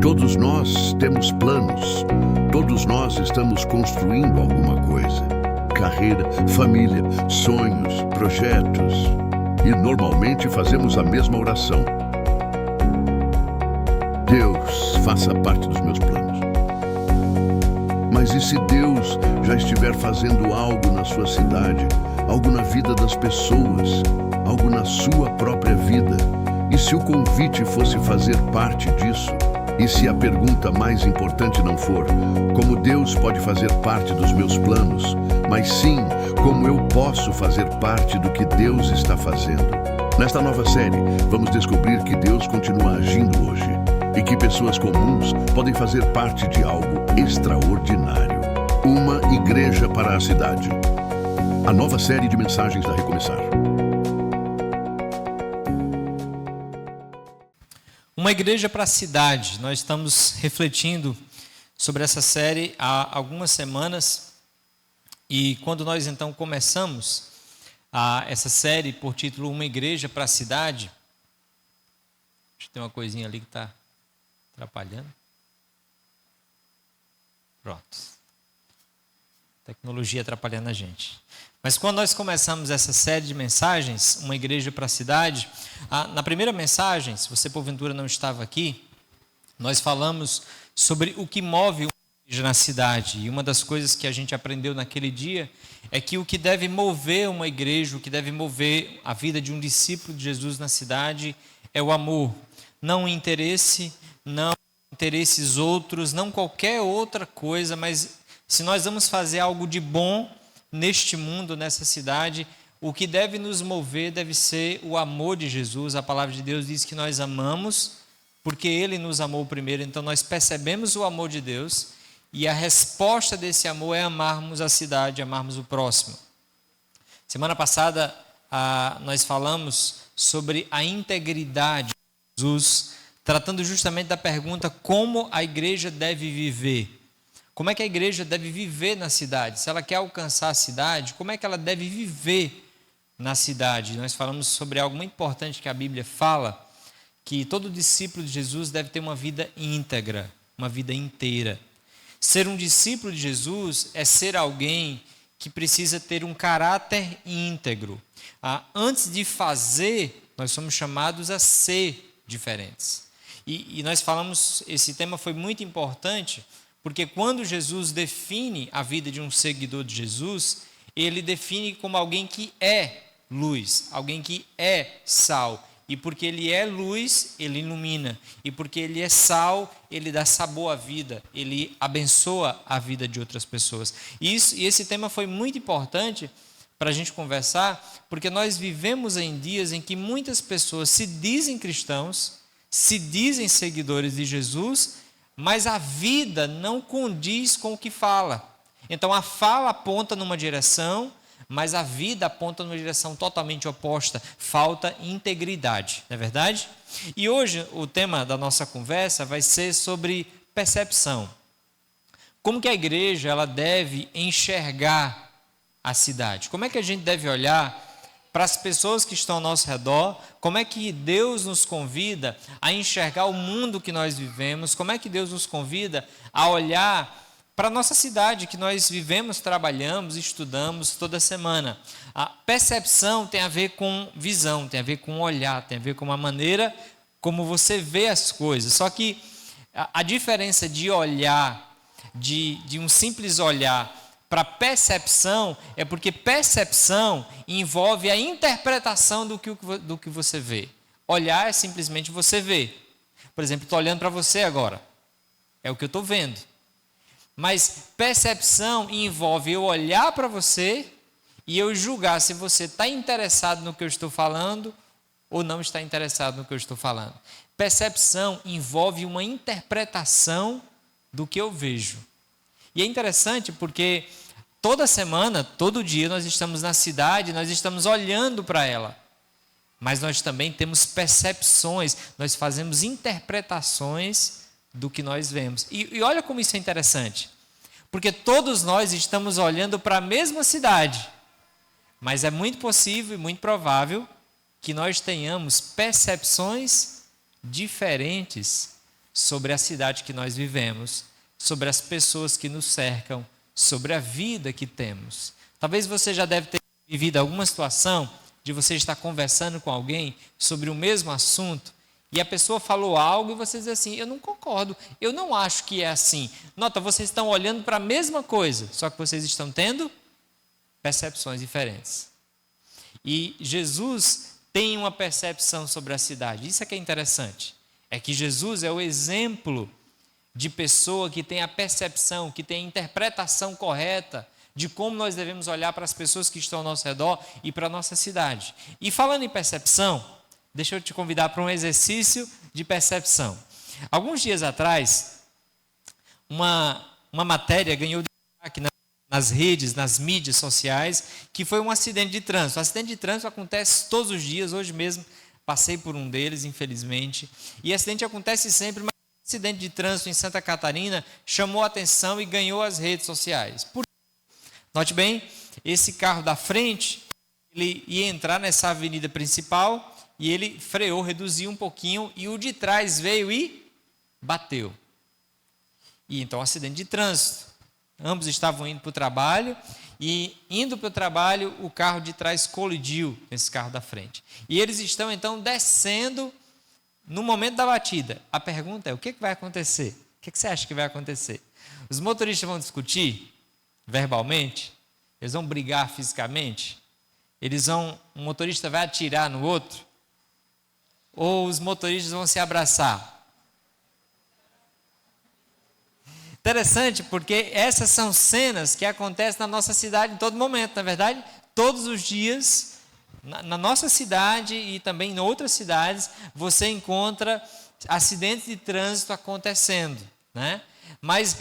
Todos nós temos planos, todos nós estamos construindo alguma coisa. Carreira, família, sonhos, projetos. E normalmente fazemos a mesma oração. Deus, faça parte dos meus planos. Mas e se Deus já estiver fazendo algo na sua cidade, algo na vida das pessoas, algo na sua própria vida? E se o convite fosse fazer parte disso? E se a pergunta mais importante não for como Deus pode fazer parte dos meus planos, mas sim como eu posso fazer parte do que Deus está fazendo? Nesta nova série, vamos descobrir que Deus continua agindo hoje e que pessoas comuns podem fazer parte de algo extraordinário. Uma igreja para a cidade. A nova série de mensagens da Recomeçar. Uma igreja para a cidade. Nós estamos refletindo sobre essa série há algumas semanas e quando nós então começamos essa série por título Uma Igreja para a Cidade, acho que tem uma coisinha ali que está atrapalhando. Pronto. Tecnologia atrapalhando a gente. Mas quando nós começamos essa série de mensagens, Uma Igreja para a Cidade, na primeira mensagem, se você porventura não estava aqui, nós falamos sobre o que move uma igreja na cidade. E uma das coisas que a gente aprendeu naquele dia é que o que deve mover uma igreja, o que deve mover a vida de um discípulo de Jesus na cidade é o amor. Não o interesse, não interesses outros, não qualquer outra coisa, mas se nós vamos fazer algo de bom neste mundo, nessa cidade, o que deve nos mover deve ser o amor de Jesus. A palavra de Deus diz que nós amamos porque Ele nos amou primeiro, então nós percebemos o amor de Deus e a resposta desse amor é amarmos a cidade, amarmos o próximo. Semana passada nós falamos sobre a integridade de Jesus, tratando justamente da pergunta como a igreja deve viver. Como é que a igreja deve viver na cidade? Se ela quer alcançar a cidade, como é que ela deve viver na cidade? Nós falamos sobre algo muito importante que a Bíblia fala, que todo discípulo de Jesus deve ter uma vida íntegra, uma vida inteira. Ser um discípulo de Jesus é ser alguém que precisa ter um caráter íntegro. Antes de fazer, nós somos chamados a ser diferentes. E nós falamos, esse tema foi muito importante, porque quando Jesus define a vida de um seguidor de Jesus, ele define como alguém que é luz, alguém que é sal. E porque ele é luz, ele ilumina. E porque ele é sal, ele dá sabor à vida, ele abençoa a vida de outras pessoas. E esse tema foi muito importante para a gente conversar, porque nós vivemos em dias em que muitas pessoas se dizem cristãos, se dizem seguidores de Jesus, mas a vida não condiz com o que fala. Então a fala aponta numa direção, mas a vida aponta numa direção totalmente oposta. Falta integridade, não é verdade? E hoje o tema da nossa conversa vai ser sobre percepção. Como que a igreja ela deve enxergar a cidade? Como é que a gente deve olhar para as pessoas que estão ao nosso redor? Como é que Deus nos convida a enxergar o mundo que nós vivemos? Como é que Deus nos convida a olhar para a nossa cidade que nós vivemos, trabalhamos, estudamos toda semana? A percepção tem a ver com visão, tem a ver com olhar, tem a ver com a maneira como você vê as coisas. Só que a diferença de olhar, de um simples olhar, para percepção, é porque percepção envolve a interpretação do que você vê. Olhar é simplesmente você ver. Por exemplo, estou olhando para você agora. É o que eu estou vendo. Mas percepção envolve eu olhar para você e eu julgar se você está interessado no que eu estou falando ou não está interessado no que eu estou falando. Percepção envolve uma interpretação do que eu vejo. E é interessante porque toda semana, todo dia, nós estamos na cidade, nós estamos olhando para ela. Mas nós também temos percepções, nós fazemos interpretações do que nós vemos. E olha como isso é interessante. Porque todos nós estamos olhando para a mesma cidade. Mas é muito possível e muito provável que nós tenhamos percepções diferentes sobre a cidade que nós vivemos, sobre as pessoas que nos cercam, sobre a vida que temos. Talvez você já deve ter vivido alguma situação de você estar conversando com alguém sobre o mesmo assunto e a pessoa falou algo e você diz assim, eu não concordo, eu não acho que é assim. Nota, vocês estão olhando para a mesma coisa, só que vocês estão tendo percepções diferentes. E Jesus tem uma percepção sobre a cidade. Isso é que é interessante. É que Jesus é o exemplo de pessoa que tem a percepção, que tem a interpretação correta de como nós devemos olhar para as pessoas que estão ao nosso redor e para a nossa cidade. E falando em percepção, deixa eu te convidar para um exercício de percepção. Alguns dias atrás, uma matéria ganhou destaque nas redes, nas mídias sociais, que foi um acidente de trânsito. O acidente de trânsito acontece todos os dias, hoje mesmo passei por um deles, infelizmente. E acidente acontece sempre, mas o acidente de trânsito em Santa Catarina chamou a atenção e ganhou as redes sociais. Note bem, esse carro da frente, ele ia entrar nessa avenida principal e ele freou, reduziu um pouquinho e o de trás veio e bateu. E então, acidente de trânsito. Ambos estavam indo para o trabalho e, indo para o trabalho, o carro de trás colidiu nesse carro da frente. E eles estão, então, descendo no momento da batida. A pergunta é, o que vai acontecer? O que você acha que vai acontecer? Os motoristas vão discutir verbalmente? Eles vão brigar fisicamente? Um motorista vai atirar no outro? Ou os motoristas vão se abraçar? Interessante, porque essas são cenas que acontecem na nossa cidade em todo momento, na verdade, todos os dias, na nossa cidade e também em outras cidades, você encontra acidentes de trânsito acontecendo, né? Mas,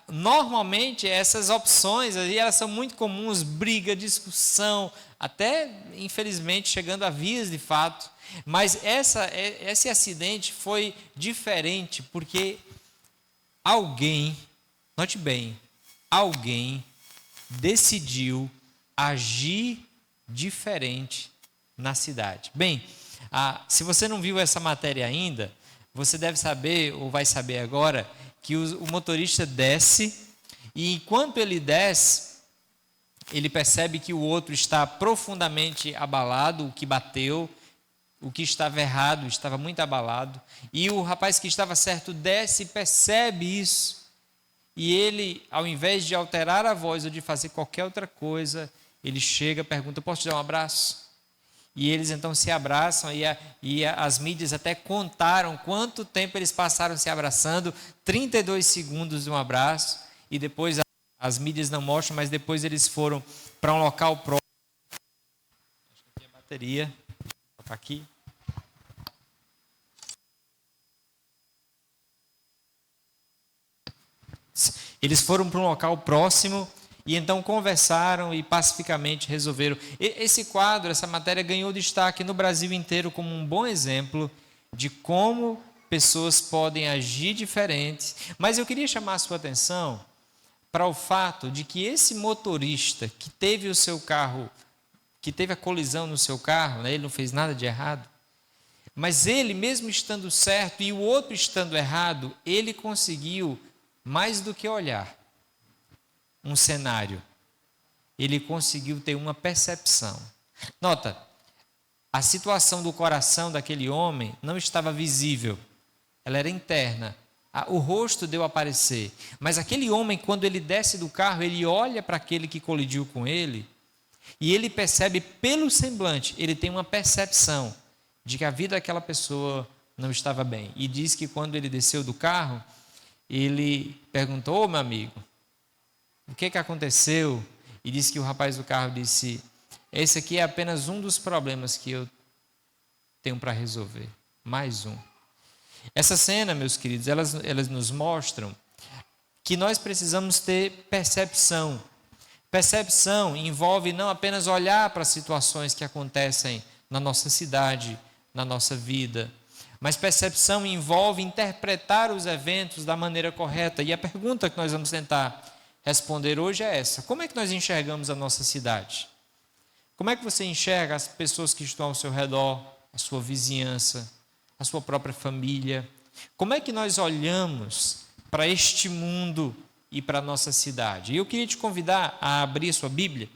normalmente, essas opções aí, elas são muito comuns, briga, discussão, até, infelizmente, chegando a vias de fato. Mas esse acidente foi diferente, porque alguém, note bem, alguém decidiu agir diferente na cidade. Bem, se você não viu essa matéria ainda, você deve saber, ou vai saber agora, que o motorista desce e enquanto ele desce, ele percebe que o outro está profundamente abalado, o que bateu, o que estava errado estava muito abalado, e o rapaz que estava certo desce e percebe isso, e ele, ao invés de alterar a voz ou de fazer qualquer outra coisa, ele chega, pergunta, posso te dar um abraço? E eles então se abraçam e as mídias até contaram quanto tempo eles passaram se abraçando, 32 segundos de um abraço, e depois as mídias não mostram, mas depois eles foram para um local próximo. Acho que aqui é a bateria, vou colocar aqui. Eles foram para um local próximo e então conversaram e pacificamente resolveram. Esse quadro, essa matéria ganhou destaque no Brasil inteiro como um bom exemplo de como pessoas podem agir diferentes. Mas eu queria chamar a sua atenção para o fato de que esse motorista que teve o seu carro, que teve a colisão no seu carro, né, ele não fez nada de errado, mas ele mesmo estando certo e o outro estando errado, ele conseguiu, mais do que olhar um cenário, ele conseguiu ter uma percepção. Nota, a situação do coração daquele homem não estava visível, ela era interna. O rosto deu a aparecer, mas aquele homem, quando ele desce do carro, ele olha para aquele que colidiu com ele e ele percebe pelo semblante, ele tem uma percepção de que a vida daquela pessoa não estava bem. E diz que quando ele desceu do carro, ele perguntou, meu amigo, o que aconteceu? E disse que o rapaz do carro disse, esse aqui é apenas um dos problemas que eu tenho para resolver. Mais um. Essa cena, meus queridos, elas nos mostram que nós precisamos ter percepção. Percepção envolve não apenas olhar para as situações que acontecem na nossa cidade, na nossa vida, mas percepção envolve interpretar os eventos da maneira correta. E a pergunta que nós vamos tentar responder hoje é essa: como é que nós enxergamos a nossa cidade? Como é que você enxerga as pessoas que estão ao seu redor, a sua vizinhança, a sua própria família, Como é que nós olhamos para este mundo e para a nossa cidade? E eu queria te convidar a abrir a sua Bíblia,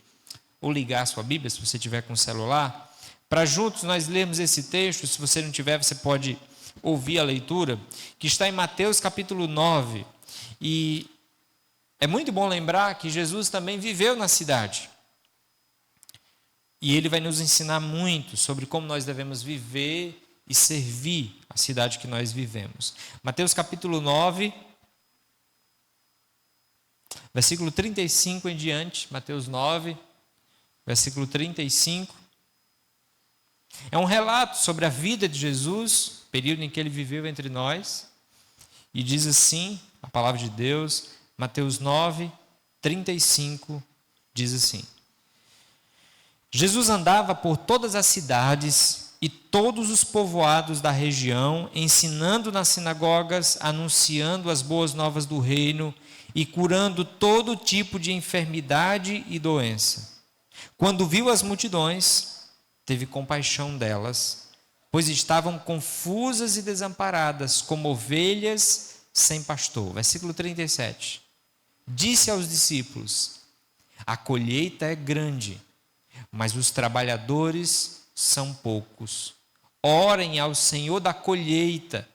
ou ligar a sua Bíblia, se você tiver com o celular, para juntos nós lermos esse texto. Se você não tiver, você pode ouvir a leitura, que está em Mateus capítulo 9. E é muito bom lembrar que Jesus também viveu na cidade. E ele vai nos ensinar muito sobre como nós devemos viver e servir a cidade que nós vivemos. Mateus capítulo 9, versículo 35 em diante. Mateus 9, versículo 35. É um relato sobre a vida de Jesus, o período em que ele viveu entre nós. E diz assim, a palavra de Deus, Mateus 9, 35, diz assim: Jesus andava por todas as cidades e todos os povoados da região, ensinando nas sinagogas, anunciando as boas novas do reino e curando todo tipo de enfermidade e doença. Quando viu as multidões, teve compaixão delas, pois estavam confusas e desamparadas, como ovelhas sem pastor. Versículo 37. Disse aos discípulos: a colheita é grande, mas os trabalhadores são poucos. Orem ao Senhor da colheita,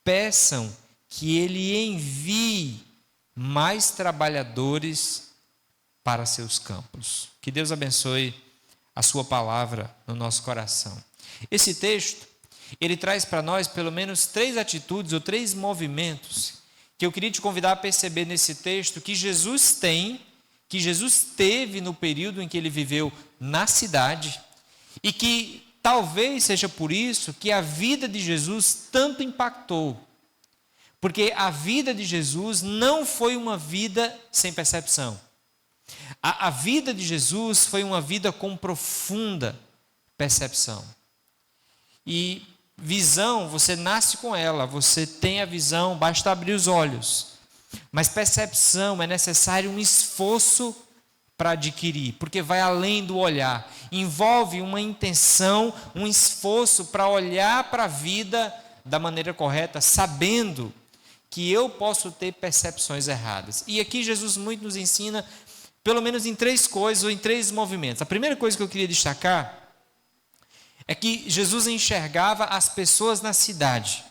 peçam que Ele envie mais trabalhadores para seus campos. Que Deus abençoe a sua palavra no nosso coração. Esse texto, ele traz para nós pelo menos 3 atitudes ou 3 movimentos que eu queria te convidar a perceber nesse texto que Jesus teve no período em que ele viveu na cidade, e que talvez seja por isso que a vida de Jesus tanto impactou. Porque a vida de Jesus não foi uma vida sem percepção. A vida de Jesus foi uma vida com profunda percepção. E visão, você nasce com ela, você tem a visão, basta abrir os olhos. Mas percepção é necessário um esforço para adquirir, porque vai além do olhar. Envolve uma intenção, um esforço para olhar para a vida da maneira correta, sabendo que eu posso ter percepções erradas. E aqui Jesus muito nos ensina, pelo menos em 3 coisas ou em 3 movimentos. A primeira coisa que eu queria destacar é que Jesus enxergava as pessoas na cidade.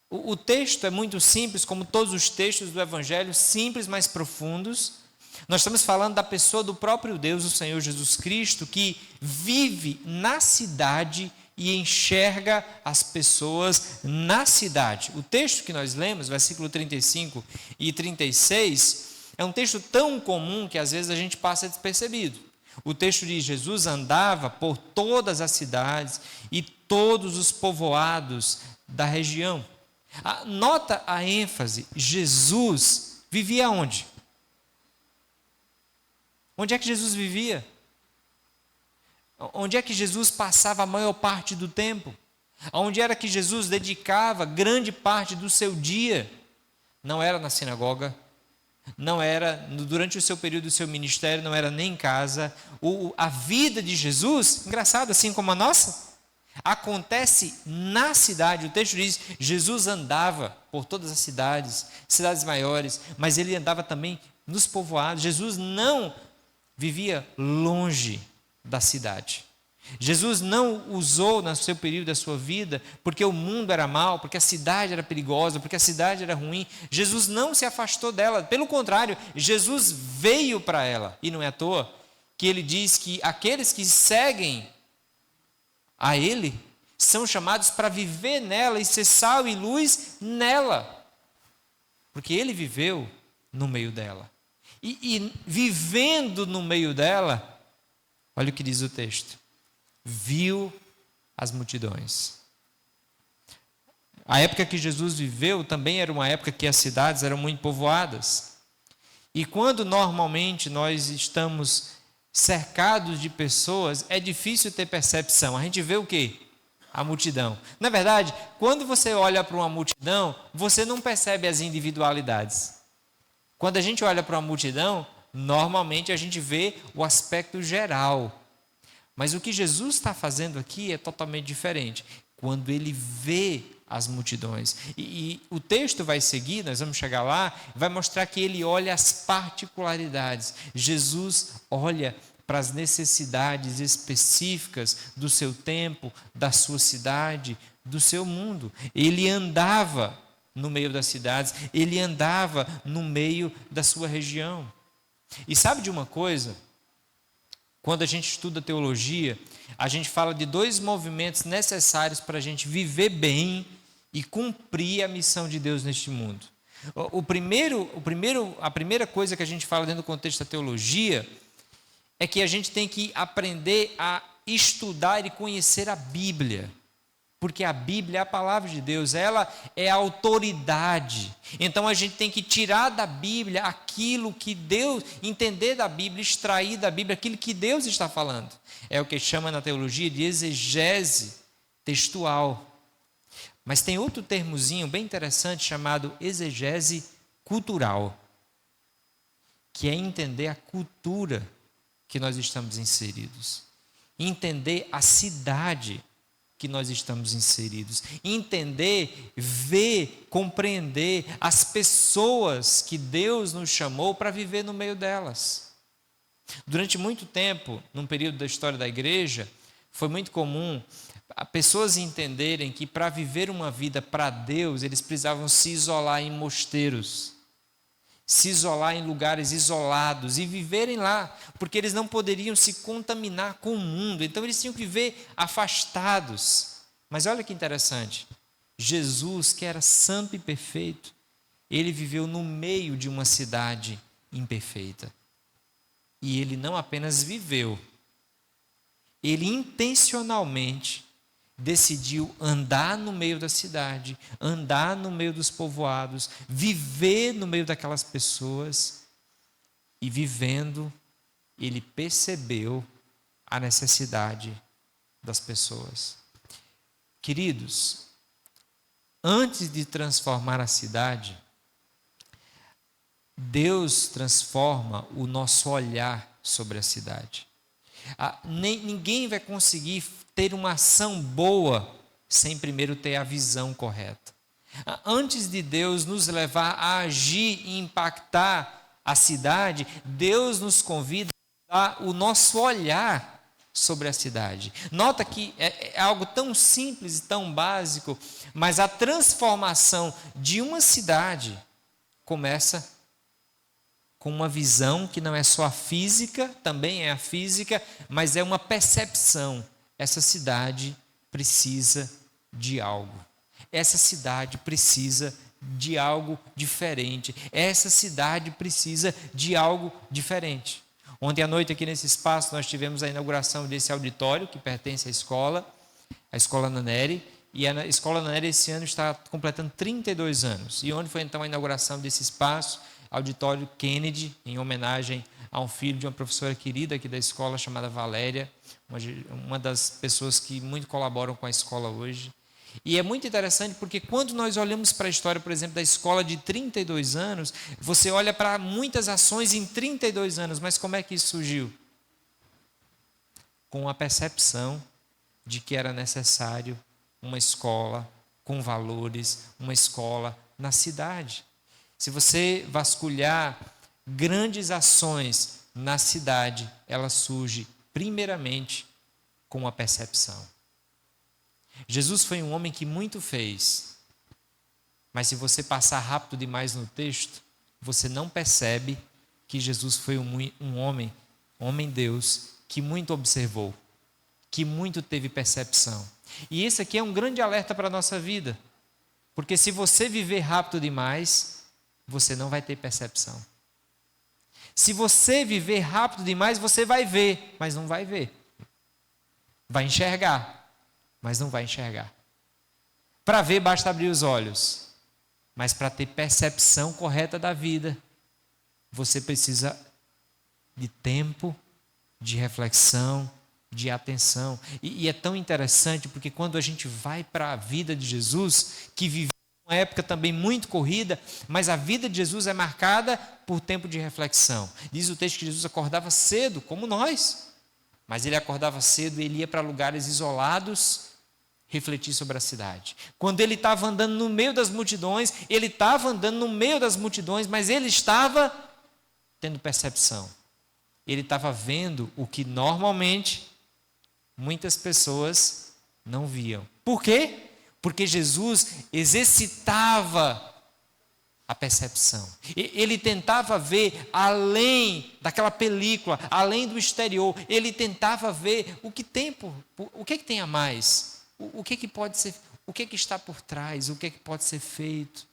O texto é muito simples, como todos os textos do Evangelho, simples, mas profundos. Nós estamos falando da pessoa do próprio Deus, o Senhor Jesus Cristo, que vive na cidade e enxerga as pessoas na cidade. O texto que nós lemos, versículo 35 e 36, é um texto tão comum que às vezes a gente passa despercebido. O texto diz: Jesus andava por todas as cidades e todos os povoados da região. Nota a ênfase: Jesus vivia onde? Onde é que Jesus vivia? Onde é que Jesus passava a maior parte do tempo? Onde era que Jesus dedicava grande parte do seu dia? Não era na sinagoga, não era durante o seu período do seu ministério, não era nem em casa. A vida de Jesus, engraçado, assim como a nossa, acontece na cidade. O texto diz: Jesus andava por todas as cidades, cidades maiores, mas ele andava também nos povoados. Jesus não vivia longe da cidade. Jesus não usou no seu período da sua vida porque o mundo era mau, porque a cidade era perigosa, porque a cidade era ruim. Jesus não se afastou dela, pelo contrário, Jesus veio para ela. E não é à toa que ele diz que aqueles que seguem a ele são chamados para viver nela e ser sal e luz nela, porque ele viveu no meio dela. E vivendo no meio dela, olha o que diz o texto: viu as multidões. A época que Jesus viveu também era uma época que as cidades eram muito povoadas. E quando normalmente nós estamos cercados de pessoas, é difícil ter percepção. A gente vê o quê? A multidão. Na verdade, quando você olha para uma multidão, você não percebe as individualidades. Quando a gente olha para uma multidão, normalmente a gente vê o aspecto geral. Mas o que Jesus está fazendo aqui é totalmente diferente. Quando ele vê as multidões. E o texto vai seguir, nós vamos chegar lá, vai mostrar que ele olha as particularidades. Jesus olha para as necessidades específicas do seu tempo, da sua cidade, do seu mundo. Ele andava no meio das cidades, ele andava no meio da sua região. E sabe de uma coisa? Quando a gente estuda teologia, a gente fala de 2 movimentos necessários para a gente viver bem e cumprir a missão de Deus neste mundo. A primeira coisa que a gente fala dentro do contexto da teologia é que a gente tem que aprender a estudar e conhecer a Bíblia. Porque a Bíblia é a palavra de Deus, ela é a autoridade. Então a gente tem que tirar da Bíblia aquilo que Deus, entender da Bíblia, extrair da Bíblia aquilo que Deus está falando. É o que chama na teologia de exegese textual. Mas tem outro termozinho bem interessante chamado exegese cultural, que é entender a cultura que nós estamos inseridos, entender a cidade que nós estamos inseridos, entender, ver, compreender as pessoas que Deus nos chamou para viver no meio delas. Durante muito tempo, num período da história da igreja, foi muito comum pessoas entenderem que para viver uma vida para Deus, eles precisavam se isolar em mosteiros, se isolar em lugares isolados e viverem lá, porque eles não poderiam se contaminar com o mundo, então eles tinham que viver afastados. Mas olha que interessante, Jesus, que era santo e perfeito, ele viveu no meio de uma cidade imperfeita. E ele não apenas viveu, ele intencionalmente decidiu andar no meio da cidade, andar no meio dos povoados, viver no meio daquelas pessoas, e vivendo, ele percebeu a necessidade das pessoas. Queridos, antes de transformar a cidade, Deus transforma o nosso olhar sobre a cidade. Ninguém vai conseguir ter uma ação boa sem primeiro ter a visão correta. Antes de Deus nos levar a agir e impactar a cidade, Deus nos convida a dar o nosso olhar sobre a cidade. Nota que é algo tão simples e tão básico, mas a transformação de uma cidade começa com uma visão que não é só a física, também é a física, mas é uma percepção. Essa cidade precisa de algo. Essa cidade precisa de algo diferente. Essa cidade precisa de algo diferente. Ontem à noite, aqui nesse espaço, nós tivemos a inauguração desse auditório, que pertence à escola, a Escola Naneri, e a Escola Naneri esse ano está completando 32 anos. E onde foi então a inauguração desse espaço? Auditório Kennedy, em homenagem a um filho de uma professora querida aqui da escola, chamada Valéria, uma das pessoas que muito colaboram com a escola hoje. E é muito interessante porque quando nós olhamos para a história, por exemplo, da escola de 32 anos, você olha para muitas ações em 32 anos, mas como é que isso surgiu? Com a percepção de que era necessário uma escola com valores, uma escola na cidade. Se você vasculhar grandes ações na cidade, ela surge primeiramente com a percepção. Jesus foi um homem que muito fez, mas se você passar rápido demais no texto, você não percebe que Jesus foi um homem Deus, que muito observou, que muito teve percepção. E esse aqui é um grande alerta para a nossa vida, porque se você viver rápido demais, você não vai ter percepção. Se você viver rápido demais, você vai ver, mas não vai ver. Vai enxergar, mas não vai enxergar. Para ver, basta abrir os olhos. Mas para ter percepção correta da vida, você precisa de tempo, de reflexão, de atenção. E é tão interessante, porque quando a gente vai para a vida de Jesus, que viveu uma época também muito corrida, mas a vida de Jesus é marcada por tempo de reflexão. Diz o texto que Jesus acordava cedo, como nós, mas ele acordava cedo e ele ia para lugares isolados refletir sobre a cidade. Quando ele estava andando no meio das multidões, ele estava andando no meio das multidões, mas ele estava tendo percepção. Ele estava vendo o que normalmente muitas pessoas não viam. Por quê? Porque Jesus exercitava a percepção. Ele tentava ver além daquela película, além do exterior. Ele tentava ver o que é que tem a mais, o que é que pode ser, o que é que está por trás, o que é que pode ser feito.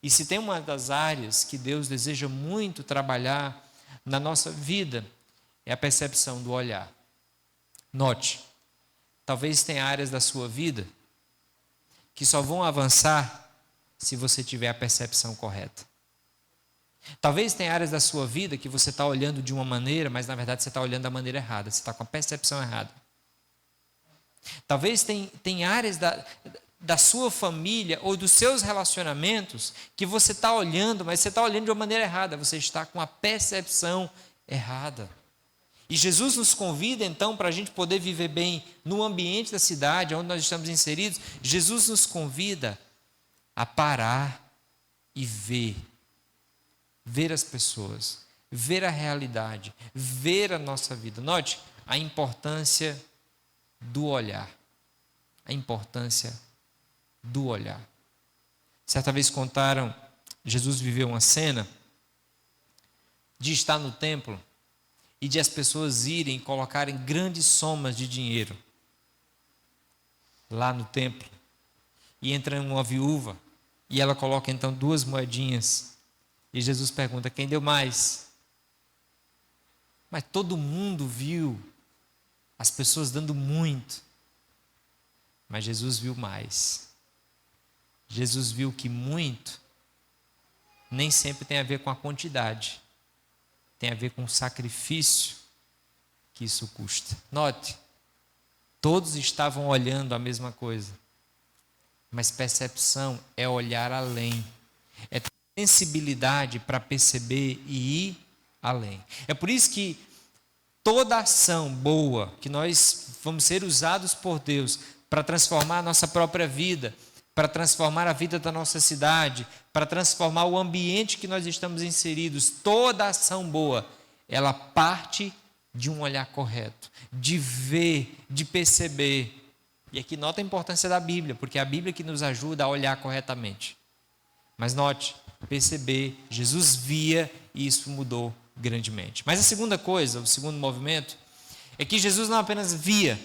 E se tem uma das áreas que Deus deseja muito trabalhar na nossa vida, é a percepção do olhar. Note, talvez tenha áreas da sua vida que só vão avançar se você tiver a percepção correta. Talvez tenha áreas da sua vida que você está olhando de uma maneira, mas na verdade você está olhando da maneira errada, você está com a percepção errada. Talvez tem áreas da sua família ou dos seus relacionamentos que você está olhando, mas você está olhando de uma maneira errada, você está com a percepção errada. E Jesus nos convida, então, para a gente poder viver bem no ambiente da cidade, onde nós estamos inseridos, Jesus nos convida a parar e ver as pessoas, ver a realidade, ver a nossa vida. Note a importância do olhar. A importância do olhar. Certa vez contaram, Jesus viveu uma cena de estar no templo e de as pessoas irem e colocarem grandes somas de dinheiro lá no templo. E entra uma viúva e ela coloca então 2 moedinhas. E Jesus pergunta: quem deu mais? Mas todo mundo viu as pessoas dando muito. Mas Jesus viu mais. Jesus viu que muito nem sempre tem a ver com a quantidade. Tem a ver com o sacrifício que isso custa. Note, todos estavam olhando a mesma coisa. Mas percepção é olhar além. É ter sensibilidade para perceber e ir além. É por isso que toda ação boa, que nós vamos ser usados por Deus para transformar a nossa própria vida, para transformar a vida da nossa cidade, para transformar o ambiente que nós estamos inseridos, toda ação boa, ela parte de um olhar correto, de ver, de perceber. E aqui nota a importância da Bíblia, porque é a Bíblia que nos ajuda a olhar corretamente. Mas note, perceber, Jesus via e isso mudou grandemente. Mas a segunda coisa, o segundo movimento, é que Jesus não apenas via,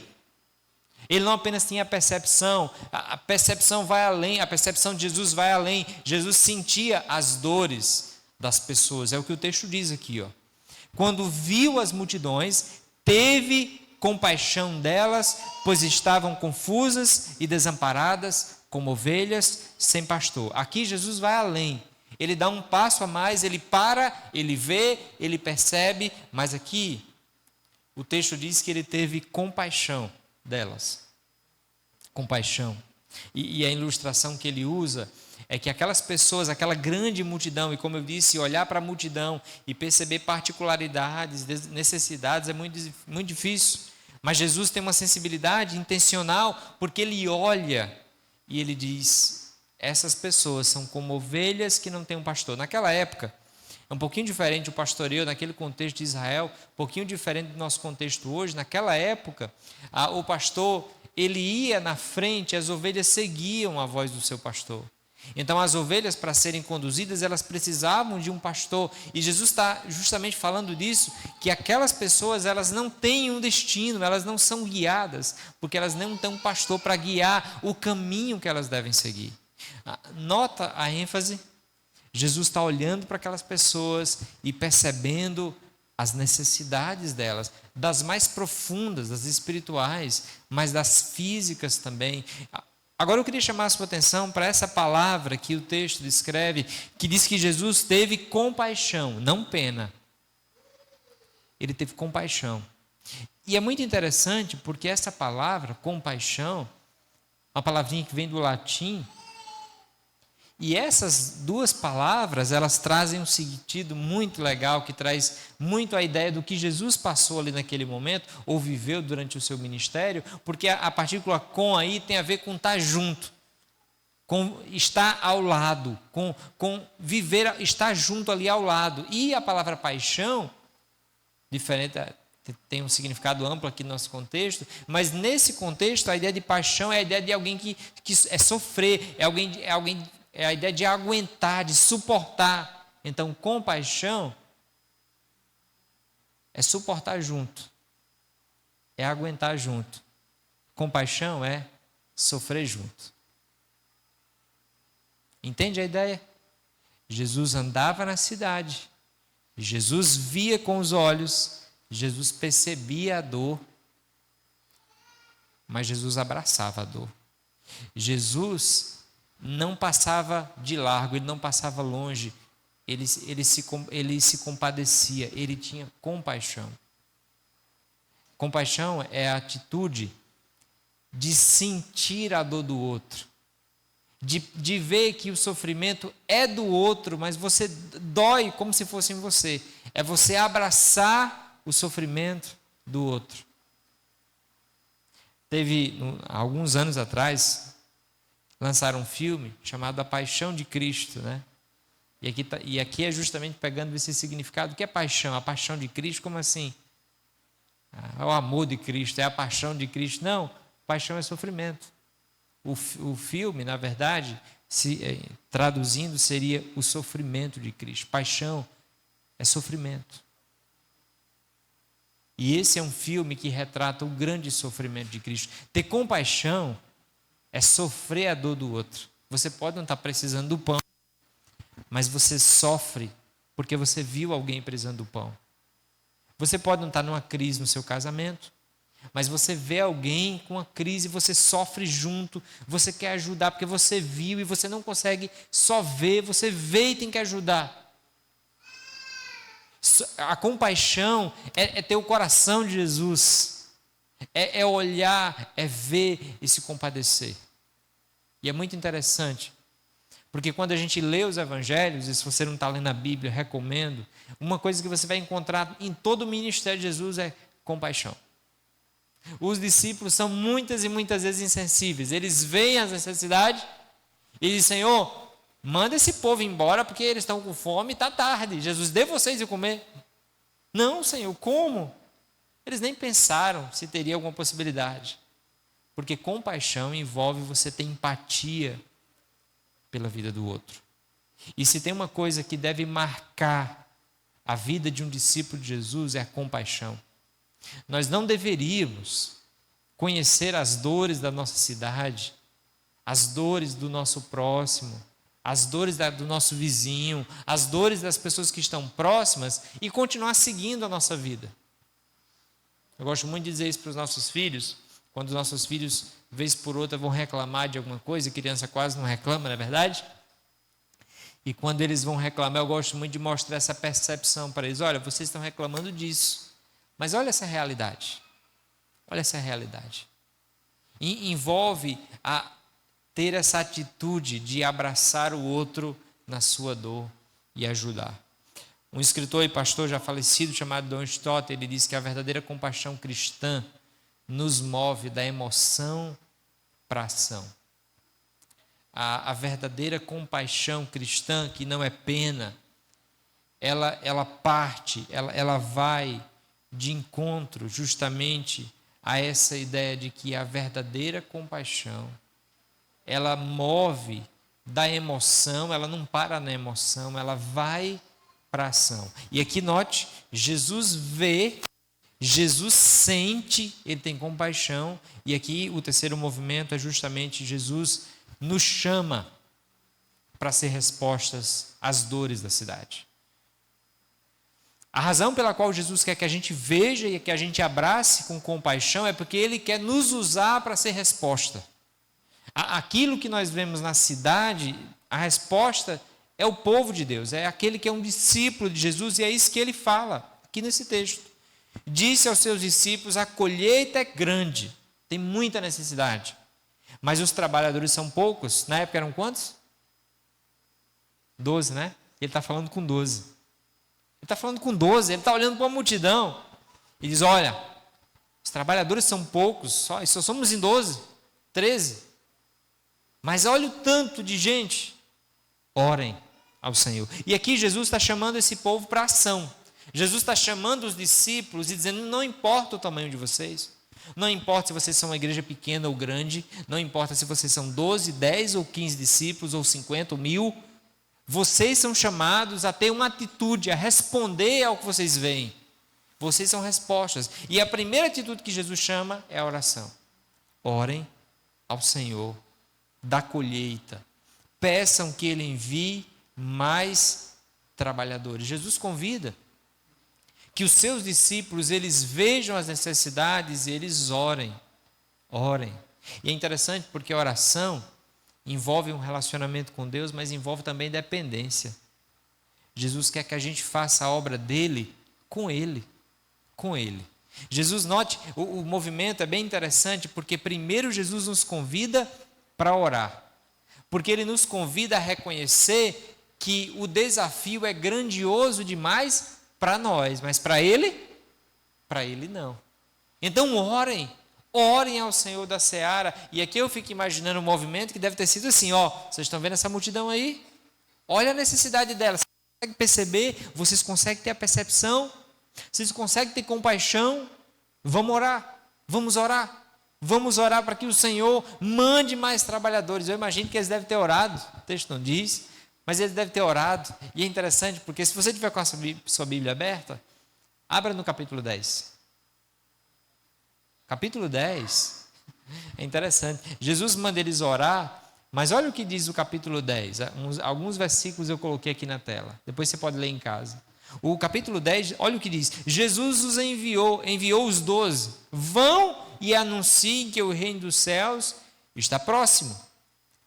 ele não apenas tinha a percepção vai além, a percepção de Jesus vai além. Jesus sentia as dores das pessoas, é o que o texto diz aqui, ó. Quando viu as multidões, teve compaixão delas, pois estavam confusas e desamparadas, como ovelhas sem pastor. Aqui Jesus vai além. Ele dá um passo a mais, ele para, ele vê, ele percebe, mas aqui o texto diz que ele teve compaixão delas. Compaixão. E a ilustração que ele usa é que aquelas pessoas, aquela grande multidão, e como eu disse, olhar para a multidão e perceber particularidades, necessidades é muito difícil. Mas Jesus tem uma sensibilidade intencional, porque ele olha e ele diz: essas pessoas são como ovelhas que não têm um pastor. Naquela época, é um pouquinho diferente o pastoreio, naquele contexto de Israel, um pouquinho diferente do nosso contexto hoje. Naquela época, o pastor, ele ia na frente, as ovelhas seguiam a voz do seu pastor. Então, as ovelhas, para serem conduzidas, elas precisavam de um pastor. E Jesus está justamente falando disso, que aquelas pessoas, elas não têm um destino, elas não são guiadas, porque elas não têm um pastor para guiar o caminho que elas devem seguir. Nota a ênfase. Jesus está olhando para aquelas pessoas e percebendo as necessidades delas, das mais profundas, das espirituais, mas das físicas também. Agora eu queria chamar a sua atenção para essa palavra que o texto descreve, que diz que Jesus teve compaixão, não pena. Ele teve compaixão. E é muito interessante porque essa palavra, compaixão, uma palavrinha que vem do latim, E essas duas palavras, elas trazem um sentido muito legal, que traz muito a ideia do que Jesus passou ali naquele momento, ou viveu durante o seu ministério, porque a partícula com aí tem a ver com estar junto, com estar ao lado, com viver, estar junto ali ao lado. E a palavra paixão, diferente, tem um significado amplo aqui no nosso contexto, mas nesse contexto a ideia de paixão é a ideia de alguém que é sofrer, é a ideia de aguentar, de suportar. Então, compaixão é suportar junto, é aguentar junto. Compaixão é sofrer junto. Entende a ideia? Jesus andava na cidade, Jesus via com os olhos, Jesus percebia a dor, mas Jesus abraçava a dor. Jesus não passava de largo, ele não passava longe, ele se compadecia, ele tinha compaixão. Compaixão é a atitude de sentir a dor do outro, de ver que o sofrimento é do outro, mas você dói como se fosse em você. É você abraçar o sofrimento do outro. Teve, alguns anos atrás, lançaram um filme chamado A Paixão de Cristo, né? E aqui é justamente pegando esse significado. O que é paixão? A paixão de Cristo, como assim? É o amor de Cristo, é a paixão de Cristo. Não, paixão é sofrimento. O filme, na verdade, traduzindo, seria o sofrimento de Cristo. Paixão é sofrimento. E esse é um filme que retrata o grande sofrimento de Cristo. Ter compaixão é sofrer a dor do outro. Você pode não estar precisando do pão, mas você sofre porque você viu alguém precisando do pão. Você pode não estar numa crise no seu casamento, mas você vê alguém com uma crise, você sofre junto, você quer ajudar porque você viu e você não consegue só ver, você vê e tem que ajudar. A compaixão é ter o coração de Jesus, é olhar, é ver e se compadecer. E é muito interessante, porque quando a gente lê os evangelhos, e se você não está lendo a Bíblia, eu recomendo, uma coisa que você vai encontrar em todo o ministério de Jesus é compaixão. Os discípulos são muitas e muitas vezes insensíveis, eles veem as necessidades e dizem: Senhor, manda esse povo embora porque eles estão com fome e está tarde. Jesus, dê vocês de comer. Não, Senhor, como? Eles nem pensaram se teria alguma possibilidade. Porque compaixão envolve você ter empatia pela vida do outro. E se tem uma coisa que deve marcar a vida de um discípulo de Jesus é a compaixão. Nós não deveríamos conhecer as dores da nossa cidade, as dores do nosso próximo, as dores do nosso vizinho, as dores das pessoas que estão próximas e continuar seguindo a nossa vida. Eu gosto muito de dizer isso para os nossos filhos, quando os nossos filhos, vez por outra, vão reclamar de alguma coisa, a criança quase não reclama, não é verdade? E quando eles vão reclamar, eu gosto muito de mostrar essa percepção para eles. Olha, vocês estão reclamando disso, mas olha essa realidade. Olha essa realidade. E envolve ter essa atitude de abraçar o outro na sua dor e ajudar. Um escritor e pastor já falecido chamado Don Stott, ele disse que a verdadeira compaixão cristã nos move da emoção para a ação. A verdadeira compaixão cristã, que não é pena, ela parte, ela vai de encontro justamente a essa ideia de que a verdadeira compaixão, ela move da emoção, ela não para na emoção, ela vai para a ação. E aqui note, Jesus vê, Jesus sente, ele tem compaixão, e aqui o terceiro movimento é justamente Jesus nos chama para ser respostas às dores da cidade. A razão pela qual Jesus quer que a gente veja e que a gente abrace com compaixão é porque ele quer nos usar para ser resposta. Aquilo que nós vemos na cidade, a resposta é o povo de Deus, é aquele que é um discípulo de Jesus, e é isso que ele fala aqui nesse texto. Disse aos seus discípulos: a colheita é grande, tem muita necessidade, mas os trabalhadores são poucos. Na época eram quantos? 12, né? Ele está falando com 12. Ele está falando com 12, ele está olhando para a multidão. E diz, olha, os trabalhadores são poucos, só somos em 12, 13. Mas olha o tanto de gente. Orem ao Senhor. E aqui Jesus está chamando esse povo para ação. Jesus está chamando os discípulos e dizendo, não importa o tamanho de vocês. Não importa se vocês são uma igreja pequena ou grande. Não importa se vocês são 12, 10 ou 15 discípulos, ou 50 ou 1000. Vocês são chamados a ter uma atitude, a responder ao que vocês veem. Vocês são respostas. E a primeira atitude que Jesus chama é a oração. Orem ao Senhor da colheita. Peçam que Ele envie mais trabalhadores. Jesus convida que os seus discípulos, eles vejam as necessidades e eles orem. Orem. E é interessante porque a oração envolve um relacionamento com Deus, mas envolve também dependência. Jesus quer que a gente faça a obra dele com Ele. Com Ele. Jesus, note, o movimento é bem interessante, porque primeiro Jesus nos convida para orar. Porque Ele nos convida a reconhecer que o desafio é grandioso demais para nós, mas para Ele não. Então orem ao Senhor da Seara. E aqui eu fico imaginando um movimento que deve ter sido assim, vocês estão vendo essa multidão aí? Olha a necessidade dela. Vocês conseguem perceber? Vocês conseguem ter a percepção? Vocês conseguem ter compaixão? Vamos orar. Vamos orar para que o Senhor mande mais trabalhadores. Eu imagino que eles devem ter orado. O texto não diz, mas eles devem ter orado. E é interessante, porque se você tiver com a sua Bíblia aberta, abra no capítulo 10. Capítulo 10 é interessante. Jesus manda eles orar, mas olha o que diz o capítulo 10. Alguns versículos eu coloquei aqui na tela. Depois você pode ler em casa. O capítulo 10, olha o que diz. Jesus os enviou os 12. Vão e anunciem que o reino dos céus está próximo.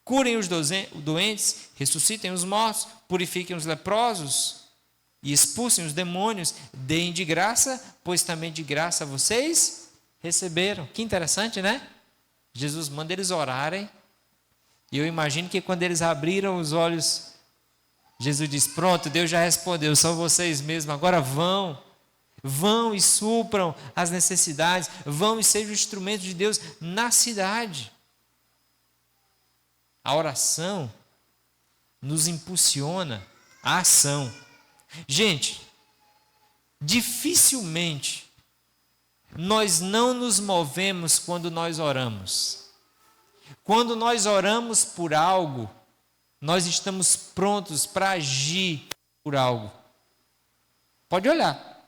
Curem os doentes, ressuscitem os mortos, purifiquem os leprosos e expulsem os demônios. Deem de graça, pois também de graça vocês receberam. Que interessante, né? Jesus manda eles orarem. E eu imagino que quando eles abriram os olhos, Jesus diz, pronto, Deus já respondeu, são vocês mesmos, agora vão e supram as necessidades, vão e sejam instrumentos de Deus na cidade. A oração nos impulsiona a ação. Gente, dificilmente nós não nos movemos quando nós oramos. Quando nós oramos por algo, nós estamos prontos para agir por algo. Pode olhar.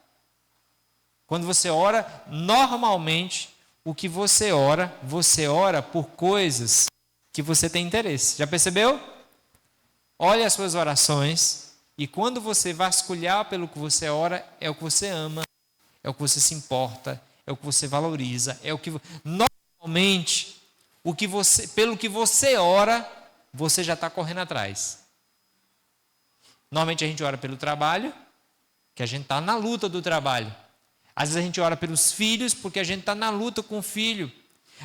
Quando você ora, normalmente, o que você ora por coisas que você tem interesse. Já percebeu? Olhe as suas orações e quando você vasculhar pelo que você ora, é o que você ama, é o que você se importa, é o que você valoriza, é o que normalmente pelo que você ora, você já está correndo atrás. Normalmente a gente ora pelo trabalho, que a gente está na luta do trabalho. Às vezes a gente ora pelos filhos, porque a gente está na luta com o filho.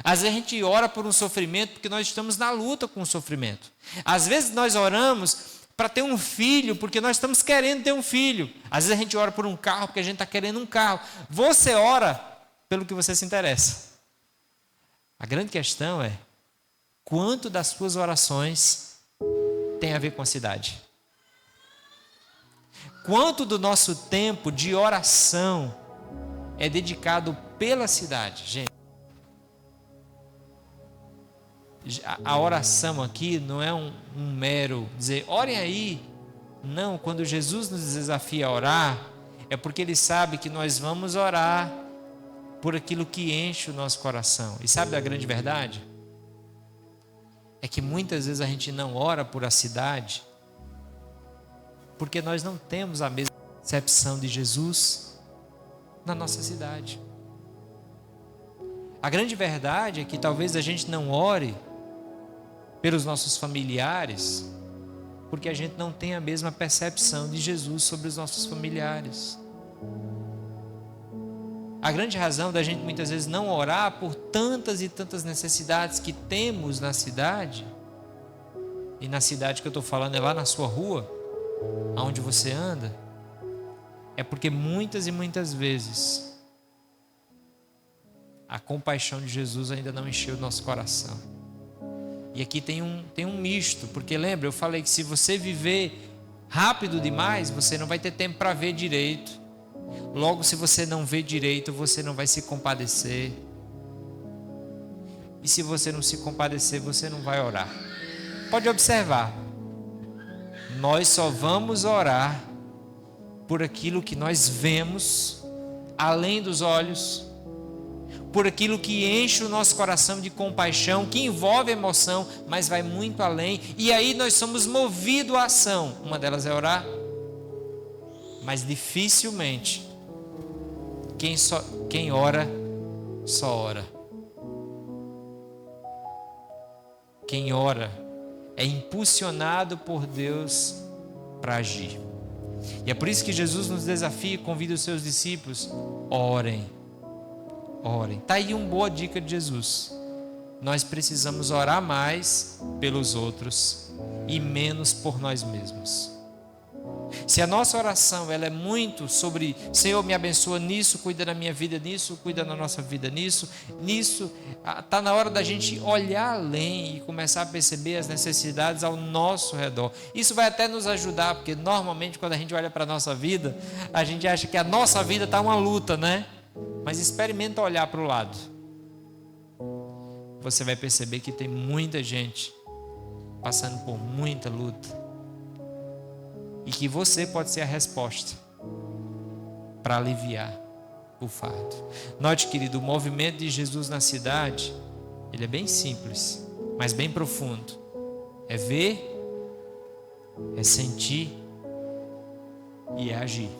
Às vezes a gente ora por um sofrimento, porque nós estamos na luta com o sofrimento. Às vezes nós oramos para ter um filho, porque nós estamos querendo ter um filho. Às vezes a gente ora por um carro, porque a gente está querendo um carro. Você ora pelo que você se interessa. A grande questão é, quanto das suas orações tem a ver com a cidade? Quanto do nosso tempo de oração é dedicado pela cidade? Gente, a oração aqui não é um mero dizer, orem aí. Não, quando Jesus nos desafia a orar, é porque Ele sabe que nós vamos orar por aquilo que enche o nosso coração. E sabe da grande verdade? É que muitas vezes a gente não ora por a cidade porque nós não temos a mesma percepção de Jesus na nossa cidade. A grande verdade é que talvez a gente não ore pelos nossos familiares porque a gente não tem a mesma percepção de Jesus sobre os nossos familiares. A grande razão da gente muitas vezes não orar por tantas e tantas necessidades que temos na cidade, e na cidade que eu estou falando é lá na sua rua, aonde você anda, é porque muitas e muitas vezes a compaixão de Jesus ainda não encheu o nosso coração. E aqui tem um misto, porque lembra, eu falei que se você viver rápido demais, você não vai ter tempo para ver direito. Logo, se você não vê direito, você não vai se compadecer. E se você não se compadecer, você não vai orar. Pode observar, nós só vamos orar por aquilo que nós vemos, além dos olhos, por aquilo que enche o nosso coração de compaixão, que envolve emoção, mas vai muito além, e aí nós somos movidos à ação. Uma delas é orar, mas dificilmente quem ora, só ora. Quem ora é impulsionado por Deus para agir. E é por isso que Jesus nos desafia e convida os seus discípulos: orem, orem. Está aí uma boa dica de Jesus. Nós precisamos orar mais pelos outros e menos por nós mesmos. Se a nossa oração ela é muito sobre Senhor, me abençoa nisso, cuida da minha vida nisso, cuida da nossa vida nisso, está na hora da gente olhar além e começar a perceber as necessidades ao nosso redor. Isso vai até nos ajudar, porque normalmente quando a gente olha para a nossa vida, a gente acha que a nossa vida está uma luta, né? Mas experimenta olhar para o lado. Você vai perceber que tem muita gente passando por muita luta. E que você pode ser a resposta para aliviar o fardo. Note, querido, o movimento de Jesus na cidade, ele é bem simples, mas bem profundo. É ver, é sentir e é agir.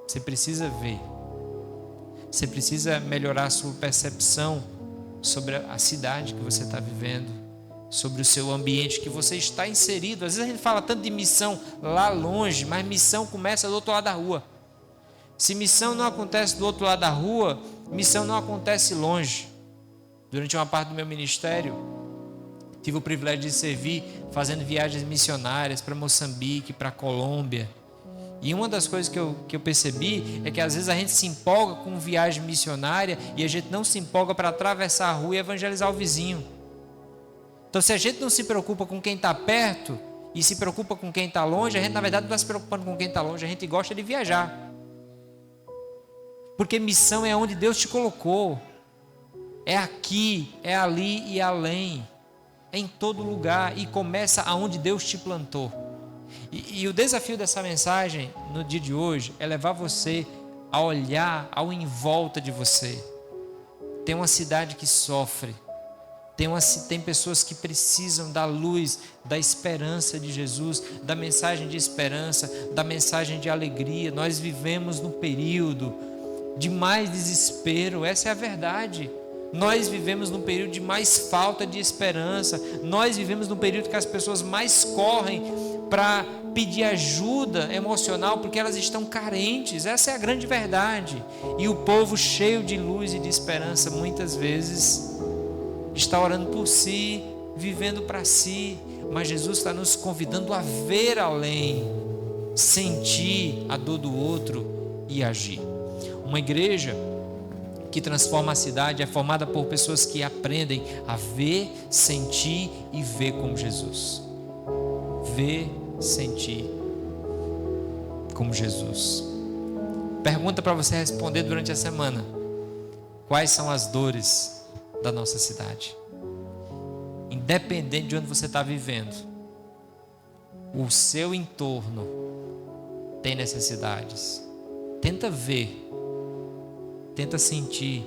Você precisa ver. Você precisa melhorar a sua percepção sobre a cidade que você está vivendo, sobre o seu ambiente que você está inserido. Às vezes a gente fala tanto de missão lá longe, mas missão começa do outro lado da rua. Se missão não acontece do outro lado da rua, missão não acontece longe. Durante uma parte do meu ministério, tive o privilégio de servir fazendo viagens missionárias para Moçambique, para Colômbia. E uma das coisas que eu percebi é que às vezes a gente se empolga com viagem missionária e a gente não se empolga para atravessar a rua e evangelizar o vizinho. Então, se a gente não se preocupa com quem está perto e se preocupa com quem está longe, a gente na verdade não está se preocupando com quem está longe, a gente gosta de viajar. Porque missão é onde Deus te colocou. É aqui, é ali e além. É em todo lugar e começa aonde Deus te plantou. E o desafio dessa mensagem no dia de hoje é levar você a olhar ao em volta de você. Tem uma cidade que sofre. Tem pessoas que precisam da luz, da esperança de Jesus, da mensagem de esperança, da mensagem de alegria. Nós vivemos num período de mais desespero, essa é a verdade. Nós vivemos num período de mais falta de esperança. Nós vivemos num período que as pessoas mais correm para pedir ajuda emocional porque elas estão carentes. Essa é a grande verdade. E o povo cheio de luz e de esperança muitas vezes está orando por si, vivendo para si, mas Jesus está nos convidando a ver além, sentir a dor do outro e agir. Uma igreja que transforma a cidade é formada por pessoas que aprendem a ver, sentir e ver como Jesus. Ver, sentir como Jesus. Pergunta para você responder durante a semana: quais são as dores da nossa cidade? Independente de onde você está vivendo, o seu entorno tem necessidades. Tenta ver, tenta sentir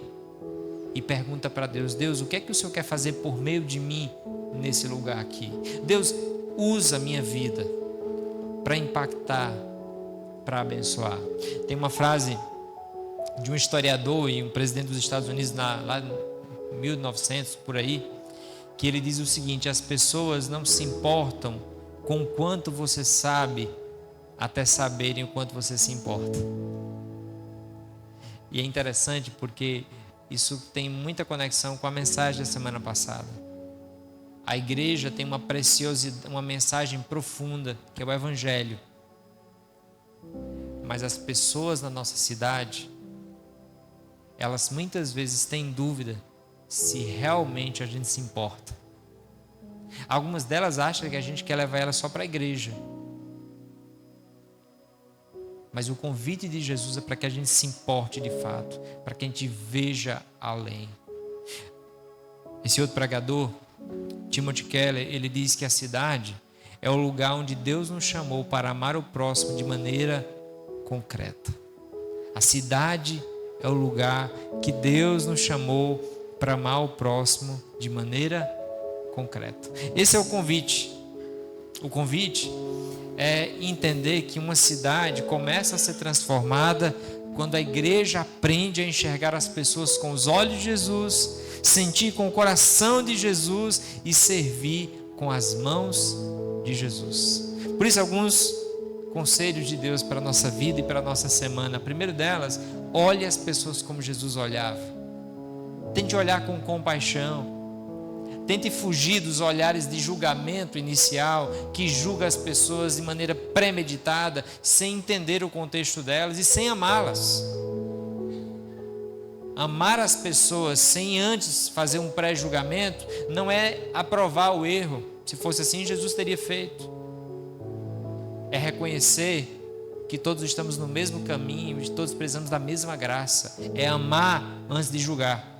e pergunta para Deus: Deus, o que é que o Senhor quer fazer por meio de mim nesse lugar aqui? Deus, usa a minha vida para impactar, para abençoar. Tem uma frase de um historiador e um presidente dos Estados Unidos lá 1900 por aí, que ele diz o seguinte: as pessoas não se importam com o quanto você sabe até saberem o quanto você se importa. E é interessante porque isso tem muita conexão com a mensagem da semana passada. A igreja tem uma preciosidade, uma mensagem profunda, que é o Evangelho. Mas as pessoas na nossa cidade, elas muitas vezes têm dúvida se realmente a gente se importa. Algumas delas acham que a gente quer levar elas só para a igreja. Mas o convite de Jesus é para que a gente se importe de fato, para que a gente veja além. Esse outro pregador, Timothy Keller, ele diz que a cidade é o lugar onde Deus nos chamou para amar o próximo de maneira concreta. A cidade é o lugar que Deus nos chamou para amar o próximo de maneira concreta. Esse é o convite. O convite é entender que uma cidade começa a ser transformada quando a igreja aprende a enxergar as pessoas com os olhos de Jesus, sentir com o coração de Jesus e servir com as mãos de Jesus. Por isso, alguns conselhos de Deus para a nossa vida e para a nossa semana. O primeiro delas, olhe as pessoas como Jesus olhava. Tente olhar com compaixão. Tente fugir dos olhares de julgamento inicial, que julga as pessoas de maneira premeditada, sem entender o contexto delas e sem amá-las. Amar as pessoas sem antes fazer um pré-julgamento não é aprovar o erro. Se fosse assim, Jesus teria feito. É reconhecer que todos estamos no mesmo caminho, e todos precisamos da mesma graça. É amar antes de julgar.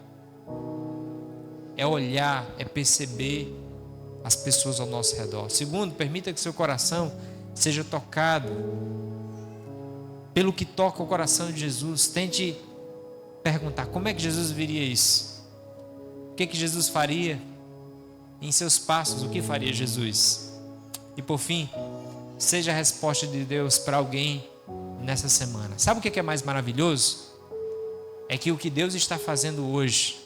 É olhar, é perceber as pessoas ao nosso redor. Segundo, permita que seu coração seja tocado pelo que toca o coração de Jesus. Tente perguntar, como é que Jesus viria isso? O que Jesus faria? Em seus passos, o que faria Jesus? E por fim, seja a resposta de Deus para alguém nessa semana. Sabe o que é mais maravilhoso? É que o que Deus está fazendo hoje,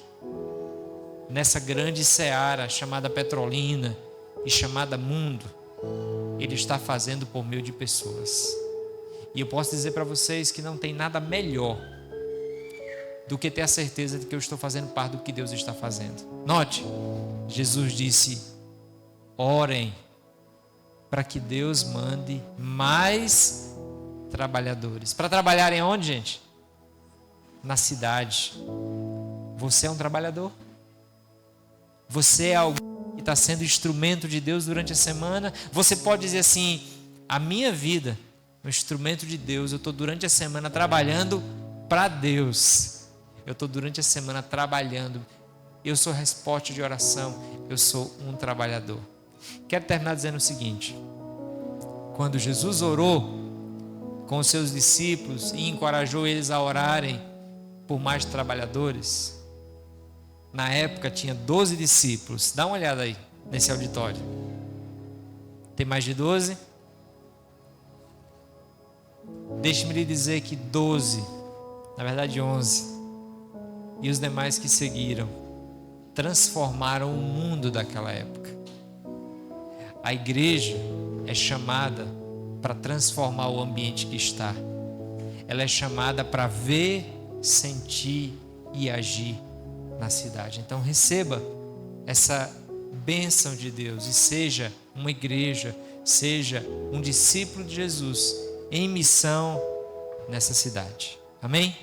nessa grande seara chamada Petrolina e chamada mundo, Ele está fazendo por meio de pessoas. E eu posso dizer para vocês que não tem nada melhor do que ter a certeza de que eu estou fazendo parte do que Deus está fazendo. Note, Jesus disse, orem para que Deus mande mais trabalhadores. Para trabalharem onde, gente? Na cidade. Você é um trabalhador? Você é alguém que está sendo instrumento de Deus durante a semana? Você pode dizer assim, a minha vida, um instrumento de Deus, eu estou durante a semana trabalhando para Deus. Eu estou durante a semana trabalhando. Eu sou resposta de oração. Eu sou um trabalhador. Quero terminar dizendo o seguinte. Quando Jesus orou com os seus discípulos e encorajou eles a orarem por mais trabalhadores, na época tinha 12 discípulos. Dá uma olhada aí nesse auditório. Tem mais de 12? Deixe-me lhe dizer que 12, na verdade 11, e os demais que seguiram, transformaram o mundo daquela época. A igreja é chamada para transformar o ambiente que está. Ela é chamada para ver, sentir e agir na cidade. Então receba essa bênção de Deus e seja uma igreja, seja um discípulo de Jesus em missão nessa cidade. Amém?